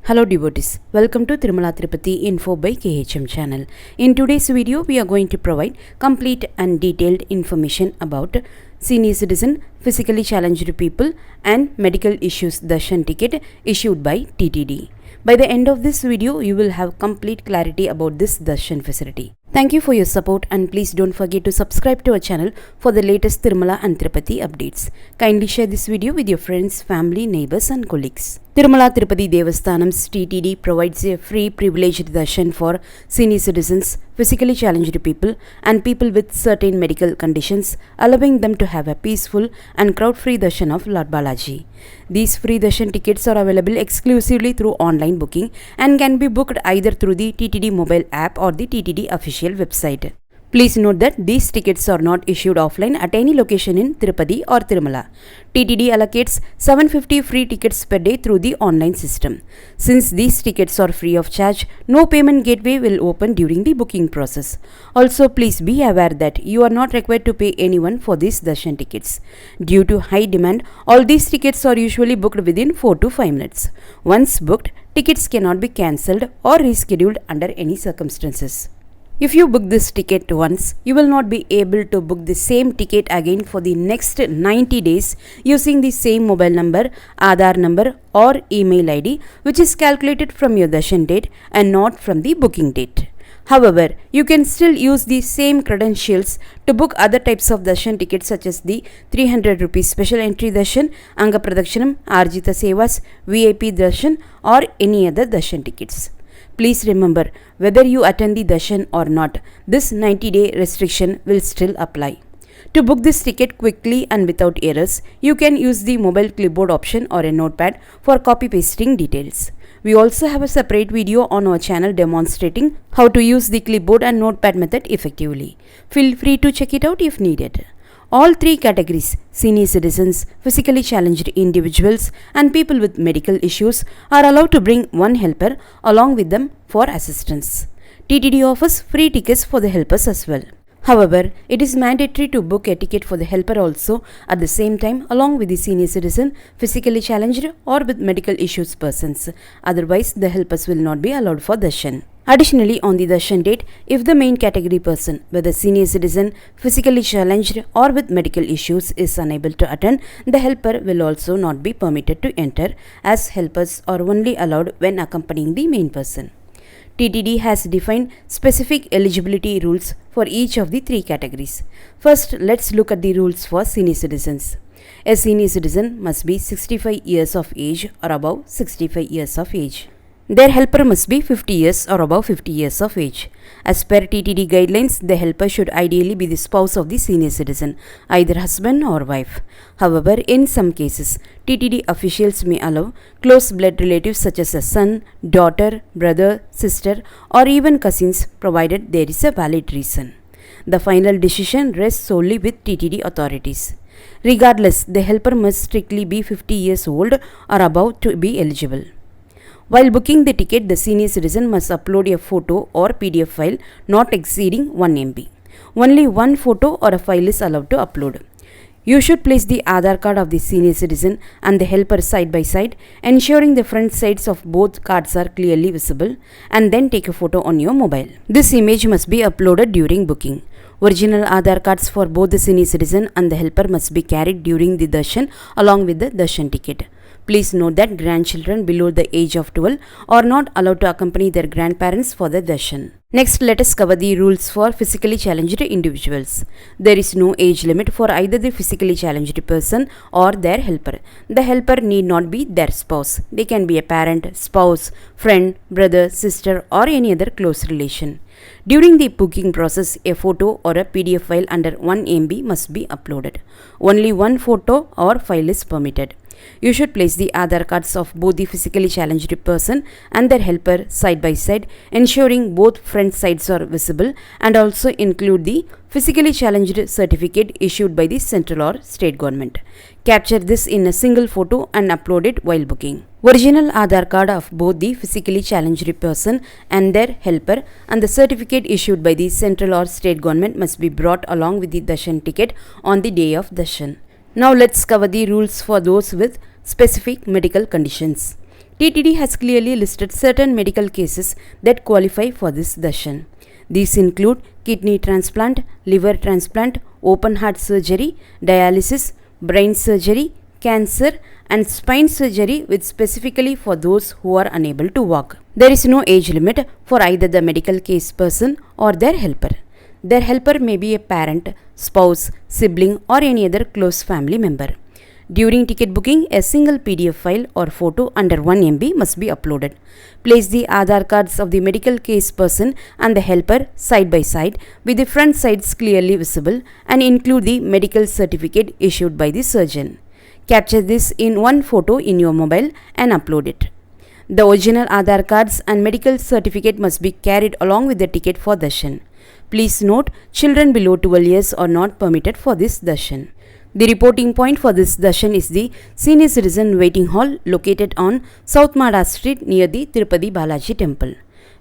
Hello devotees, welcome to Tirumala Tirupati Info by KHM channel. In today's video, we are going to provide complete and detailed information about senior citizen, physically challenged people and medical issues darshan ticket issued by TTD. By the end of this video, you will have complete clarity about this darshan facility. Thank you for your support and please don't forget to subscribe to our channel for the latest Tirumala and Tirupati updates. Kindly share this video with your friends, family, neighbors and colleagues. Tirumala Tirupati Devasthanam's TTD provides a free privileged darshan for senior citizens, physically challenged people and people with certain medical conditions, allowing them to have a peaceful and crowd-free darshan of Lord Balaji. These free darshan tickets are available exclusively through online booking and can be booked either through the TTD mobile app or the TTD official website. Please note that these tickets are not issued offline at any location in Tirupati or Tirumala. TTD allocates 750 free tickets per day through the online system. Since these tickets are free of charge, no payment gateway will open during the booking process. Also, please be aware that you are not required to pay anyone for these darshan tickets. Due to high demand, all these tickets are usually booked within 4 to 5 minutes. Once booked, tickets cannot be cancelled or rescheduled under any circumstances. If you book this ticket once, you will not be able to book the same ticket again for the next 90 days using the same mobile number, Aadhaar number or email ID which is calculated from your darshan date and not from the booking date. However, you can still use the same credentials to book other types of darshan tickets such as the 300 rupees special entry darshan, Annaprasadam, Arjita Sevas, VIP darshan or any other darshan tickets. Please remember, whether you attend the darshan or not, this 90-day restriction will still apply. To book this ticket quickly and without errors, you can use the mobile clipboard option or a notepad for copy-pasting details. We also have a separate video on our channel demonstrating how to use the clipboard and notepad method effectively. Feel free to check it out if needed. All three categories, senior citizens, physically challenged individuals and people with medical issues are allowed to bring one helper along with them for assistance. TTD offers free tickets for the helpers as well. However, it is mandatory to book a ticket for the helper also at the same time along with the senior citizen, physically challenged or with medical issues persons. Otherwise, the helpers will not be allowed for darshan. Additionally, on the darshan date, if the main category person, whether senior citizen, physically challenged or with medical issues is unable to attend, the helper will also not be permitted to enter as helpers are only allowed when accompanying the main person. TTD has defined specific eligibility rules for each of the three categories. First, let's look at the rules for senior citizens. A senior citizen must be 65 years of age or above 65 years of age. Their helper must be 50 years or above 50 years of age. As per TTD guidelines, the helper should ideally be the spouse of the senior citizen, either husband or wife. However, in some cases, TTD officials may allow close blood relatives such as a son, daughter, brother, sister or even cousins provided there is a valid reason. The final decision rests solely with TTD authorities. Regardless, the helper must strictly be 50 years old or above to be eligible. While booking the ticket, the senior citizen must upload a photo or PDF file not exceeding 1 MB. Only one photo or a file is allowed to upload. You should place the Aadhaar card of the senior citizen and the helper side by side, ensuring the front sides of both cards are clearly visible, and then take a photo on your mobile. This image must be uploaded during booking. Original Aadhaar cards for both the senior citizen and the helper must be carried during the darshan along with the darshan ticket. Please note that grandchildren below the age of 12 are not allowed to accompany their grandparents for the darshan. Next, let us cover the rules for physically challenged individuals. There is no age limit for either the physically challenged person or their helper. The helper need not be their spouse. They can be a parent, spouse, friend, brother, sister or any other close relation. During the booking process, a photo or a PDF file under 1 MB must be uploaded. Only one photo or file is permitted. You should place the Aadhaar cards of both the physically challenged person and their helper side by side, ensuring both front sides are visible, and also include the physically challenged certificate issued by the central or state government. Capture this in a single photo and upload it while booking. Original Aadhaar card of both the physically challenged person and their helper and the certificate issued by the central or state government must be brought along with the darshan ticket on the day of darshan. Now let's cover the rules for those with specific medical conditions. TTD has clearly listed certain medical cases that qualify for this darshan. These include kidney transplant, liver transplant, open heart surgery, dialysis, brain surgery, cancer, and spine surgery, with specifically for those who are unable to walk. There is no age limit for either the medical case person or their helper. Their helper may be a parent, spouse, sibling, or any other close family member. During ticket booking, a single PDF file or photo under 1 MB must be uploaded. Place the Aadhaar cards of the medical case person and the helper side by side with the front sides clearly visible, and include the medical certificate issued by the surgeon. Capture this in one photo in your mobile and upload it. The original Aadhaar cards and medical certificate must be carried along with the ticket for darshan. Please note, children below 12 years are not permitted for this darshan. The reporting point for this darshan is the Senior Citizen Waiting Hall located on South Mada Street near the Tirupati Balaji Temple.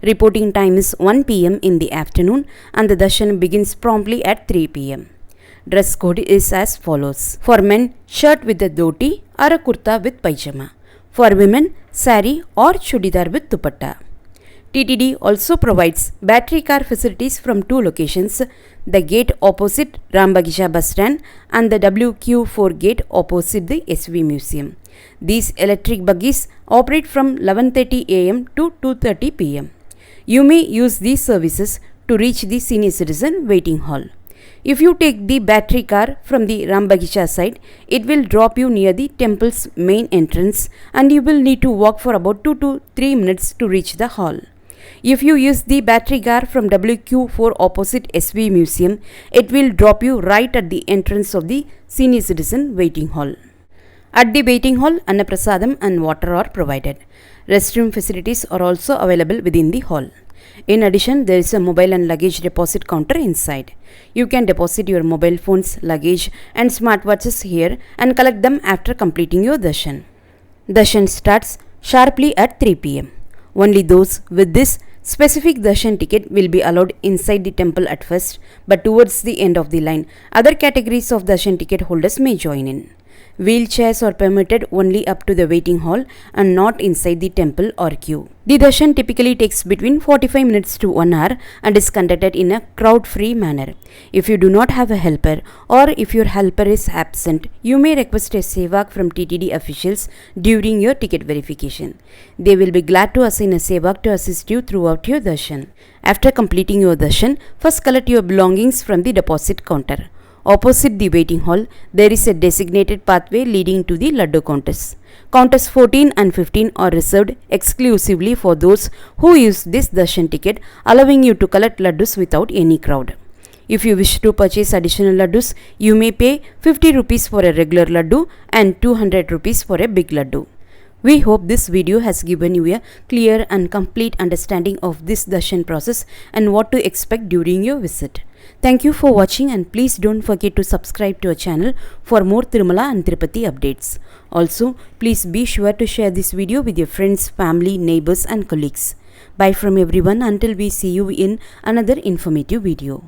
Reporting time is 1 p.m. in the afternoon, and the darshan begins promptly at 3 p.m. Dress code is as follows. For men, shirt with a dhoti or a kurta with pajama. For women, sari or chudidar with dupatta. TTD also provides battery car facilities from two locations, the gate opposite Rambagisha bus stand and the WQ4 gate opposite the SV Museum. These electric buggies operate from 11:30 am to 2:30 pm. You may use these services to reach the Senior Citizen Waiting Hall. If you take the battery car from the Rambagisha side, it will drop you near the temple's main entrance, and you will need to walk for about 2 to 3 minutes to reach the hall. If you use the battery car from WQ4 opposite SV Museum, it will drop you right at the entrance of the Senior Citizen Waiting Hall. At the waiting hall, Annaprasadam and water are provided. Restroom facilities are also available within the hall. In addition, there is a mobile and luggage deposit counter inside. You can deposit your mobile phones, luggage and smartwatches here and collect them after completing your darshan. Darshan starts sharply at 3 pm. Only those with this specific darshan ticket will be allowed inside the temple at first, but towards the end of the line, other categories of darshan ticket holders may join in. Wheelchairs are permitted only up to the waiting hall and not inside the temple or queue. The darshan typically takes between 45 minutes to 1 hour and is conducted in a crowd-free manner. If you do not have a helper, or if your helper is absent, you may request a sevak from TTD officials during your ticket verification. They will be glad to assign a sevak to assist you throughout your darshan. After completing your darshan, first collect your belongings from the deposit counter. Opposite the waiting hall, there is a designated pathway leading to the Laddu counters. Counters 14 and 15 are reserved exclusively for those who use this darshan ticket, allowing you to collect laddus without any crowd. If you wish to purchase additional laddus, you may pay 50 rupees for a regular laddu and 200 rupees for a big laddu. We hope this video has given you a clear and complete understanding of this darshan process and what to expect during your visit. Thank you for watching, and please don't forget to subscribe to our channel for more Tirumala and Tirupati updates. Also, please be sure to share this video with your friends, family, neighbors and colleagues. Bye from everyone until we see you in another informative video.